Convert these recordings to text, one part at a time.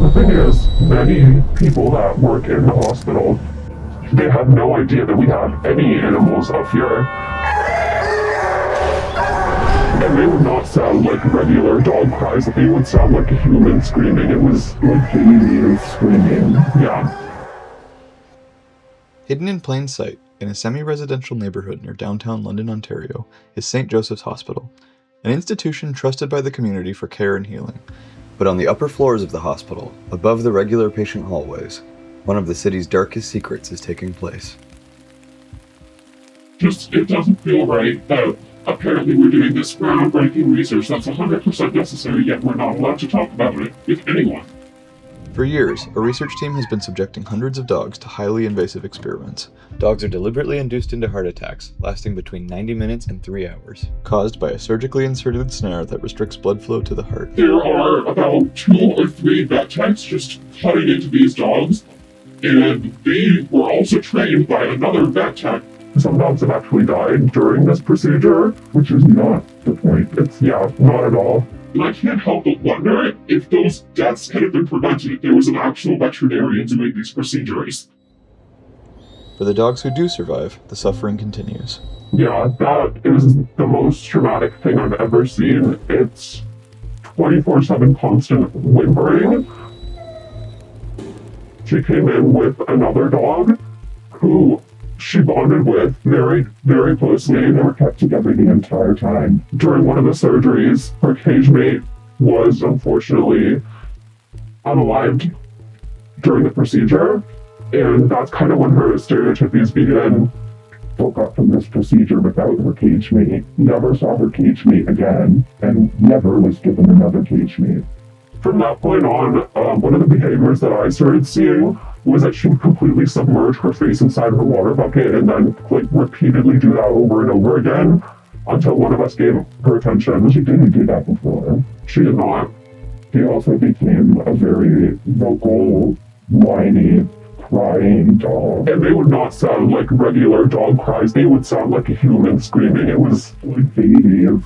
The thing is, many people that work in the hospital, they have no idea that we have any animals up here. And they would not sound like regular dog cries, they would sound like a human screaming. It was like babies screaming. Yeah. Hidden in plain sight, in a semi-residential neighborhood near downtown London, Ontario, is St. Joseph's Hospital, an institution trusted by the community for care and healing. But on the upper floors of the hospital, above the regular patient hallways, one of the city's darkest secrets is taking place. It doesn't feel right that apparently we're doing this groundbreaking research that's 100% necessary, yet we're not allowed to talk about it with anyone. For years, a research team has been subjecting hundreds of dogs to highly invasive experiments. Dogs are deliberately induced into heart attacks, lasting between 90 minutes and 3 hours, caused by a surgically inserted snare that restricts blood flow to the heart. There are about 2 or 3 vet techs just cutting into these dogs, and they were also trained by another vet tech. Some dogs have actually died during this procedure, which is not the point. Not at all. And I can't help but wonder if those deaths could have been prevented if there was an actual veterinarian doing these procedures. For the dogs who do survive, the suffering continues. Yeah, that is the most traumatic thing I've ever seen. It's 24/7 constant whimpering. She came in with another dog who she bonded with very, very closely, and they were kept together the entire time. During one of the surgeries, her cage mate was unfortunately unalived during the procedure, and that's kind of when her stereotypies began. Woke up from this procedure without her cage mate, never saw her cage mate again, and never was given another cage mate. From that point on, one of the behaviors that I started seeing was that she would completely submerge her face inside her water bucket and then repeatedly do that over and over again until one of us gave her attention. She didn't do that before. She did not. She also became a very vocal, whiny, crying dog. And they would not sound like regular dog cries. They would sound like a human screaming. It was like babies.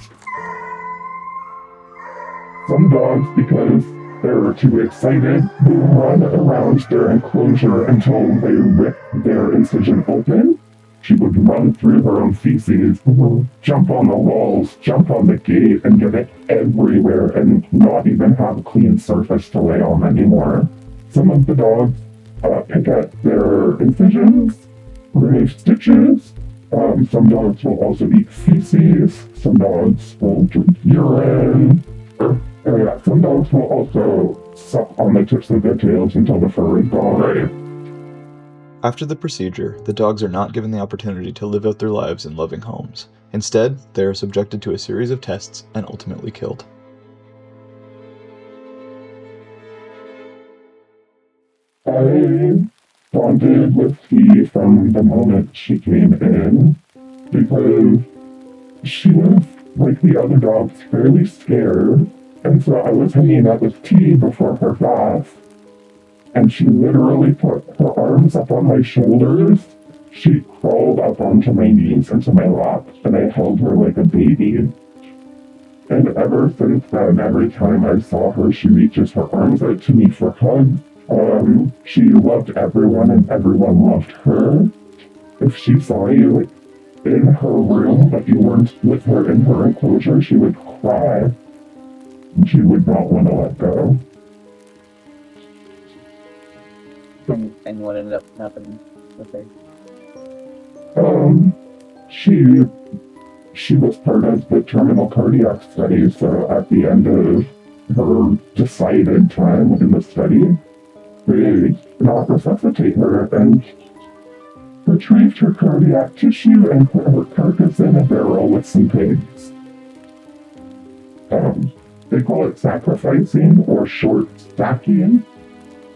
Some dogs, because they're too excited, will run around their enclosure until they rip their incision open. She would run through her own feces, jump on the walls, jump on the gate, and get it everywhere and not even have a clean surface to lay on anymore. Some of the dogs pick at their incisions, remove stitches. Some dogs will also eat feces. Some dogs will drink urine. Some dogs will also suck on the tips of their tails until the fur is gone. After the procedure, the dogs are not given the opportunity to live out their lives in loving homes. Instead, they are subjected to a series of tests and ultimately killed. I bonded with Fee from the moment she came in because she was, like the other dogs, fairly scared. And so I was hanging out with T before her class, and she literally put her arms up on my shoulders. She crawled up onto my knees into my lap, and I held her like a baby. And ever since then, every time I saw her, she reaches her arms out to me for hugs. She loved everyone, and everyone loved her. If she saw you in her room, but you weren't with her in her enclosure, she would cry. She would not want to let go. And what ended up happening with her? She was part of the terminal cardiac study, so at the end of her decided time in the study, they did not resuscitate her and retrieved her cardiac tissue and put her carcass in a barrel with some pigs. They call it sacrificing or short stacking.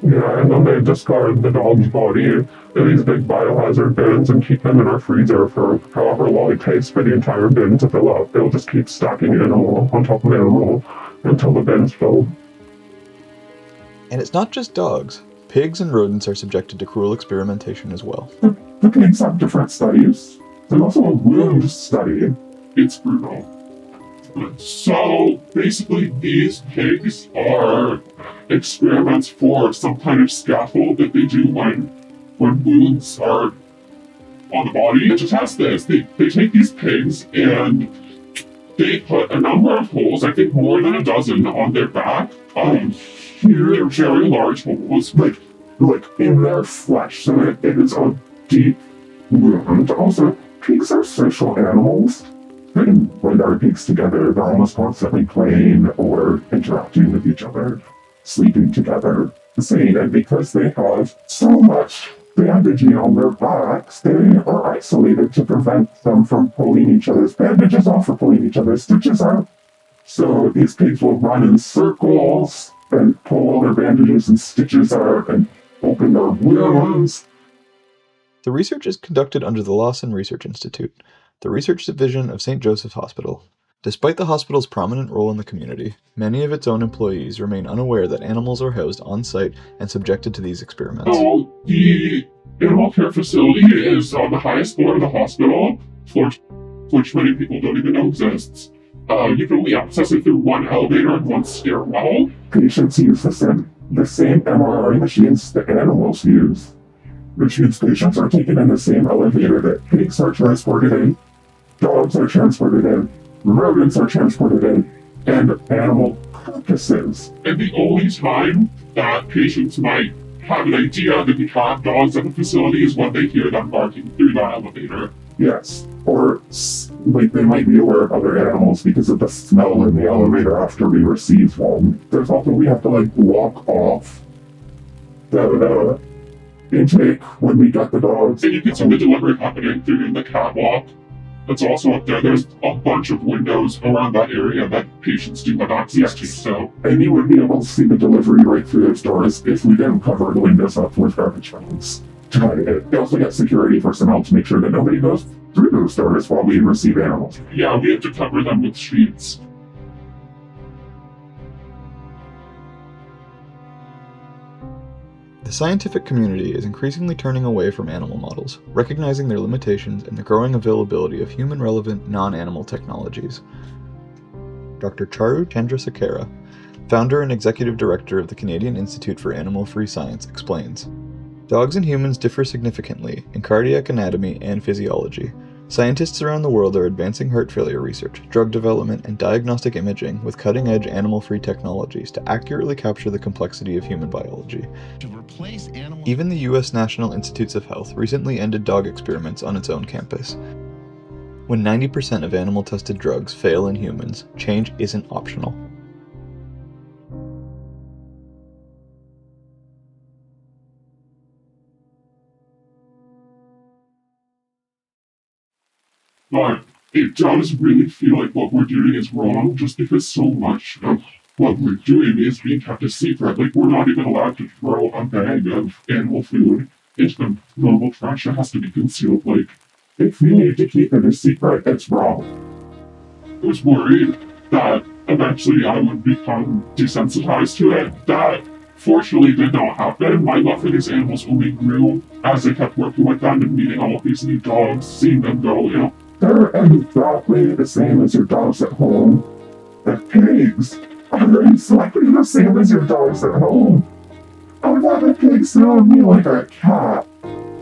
Yeah, and then they discard the dog's body in these big biohazard bins and keep them in our freezer for however long it takes for the entire bin to fill up. They'll just keep stacking animal on top of animal until the bin's filled. And it's not just dogs. Pigs and rodents are subjected to cruel experimentation as well. The pigs have different studies. There's also a wound study. It's brutal. So basically these pigs are experiments for some kind of scaffold that they do when wounds are on the body. And to test this, they take these pigs and they put a number of holes, I think more than a dozen, on their back. Huge, very large holes, like in their flesh, so that it is a deep wound. Also, pigs are social animals. When there are pigs together, they're almost constantly playing or interacting with each other, sleeping together. And because they have so much bandaging on their backs, they are isolated to prevent them from pulling each other's bandages off or pulling each other's stitches out. So these pigs will run in circles and pull all their bandages and stitches out and open their wounds. The research is conducted under the Lawson Research Institute, the research division of St. Joseph's Hospital. Despite the hospital's prominent role in the community, many of its own employees remain unaware that animals are housed on site and subjected to these experiments. So the animal care facility is on the highest floor of the hospital, which many people don't even know exists. You can only access it through one elevator and one stairwell. Patients use the same MRI machines that animals use, which means patients are taken in the same elevator that pigs are transported in, dogs are transported in, rodents are transported in, and animal carcasses. And the only time that patients might have an idea that we have dogs at the facility is when they hear them barking through the elevator. Yes, or they might be aware of other animals because of the smell in the elevator after we receive one. There's also, we have to walk off the intake when we get the dogs. And you can see the delivery happening through the catwalk. That's also up there. There's a bunch of windows around that area that patients do have access to. So, and you would be able to see the delivery right through those doors if we didn't cover the windows up with garbage bags. They also get security personnel to make sure that nobody goes through those doors while we receive animals. Yeah, we have to cover them with sheets. The scientific community is increasingly turning away from animal models, recognizing their limitations and the growing availability of human-relevant, non-animal technologies. Dr. Charu Chandrasekhara, founder and executive director of the Canadian Institute for Animal-Free Science, explains, "Dogs and humans differ significantly in cardiac anatomy and physiology. Scientists around the world are advancing heart failure research, drug development, and diagnostic imaging with cutting-edge animal-free technologies to accurately capture the complexity of human biology." Even the U.S. National Institutes of Health recently ended dog experiments on its own campus. When 90% of animal-tested drugs fail in humans, change isn't optional. But it does really feel like what we're doing is wrong just because so much of what we're doing is being kept a secret. We're not even allowed to throw a bag of animal food into the normal trash. It has to be concealed. If we need to keep it a secret, it's wrong. I was worried that eventually I would become desensitized to it. That fortunately did not happen. My love for these animals only grew as I kept working with them and meeting all of these new dogs, seeing them go, they're exactly the same as your dogs at home. The pigs are exactly the same as your dogs at home. I would have the pigs know me like a cat.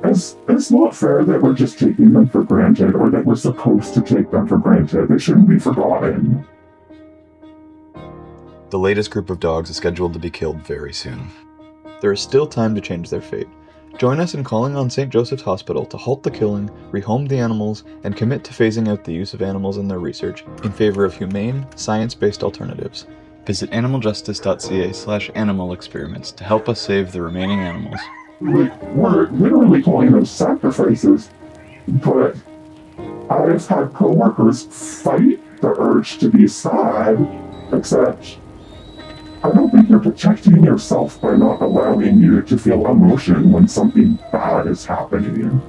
It's not fair that we're just taking them for granted or that we're supposed to take them for granted. They shouldn't be forgotten. The latest group of dogs is scheduled to be killed very soon. There is still time to change their fate. Join us in calling on St. Joseph's Hospital to halt the killing, rehome the animals, and commit to phasing out the use of animals in their research in favor of humane, science-based alternatives. Visit animaljustice.ca/animal experiments to help us save the remaining animals. We're literally calling them sacrifices, but I've had co-workers fight the urge to be sad, except I don't think you're protecting yourself by not allowing you to feel emotion when something bad is happening.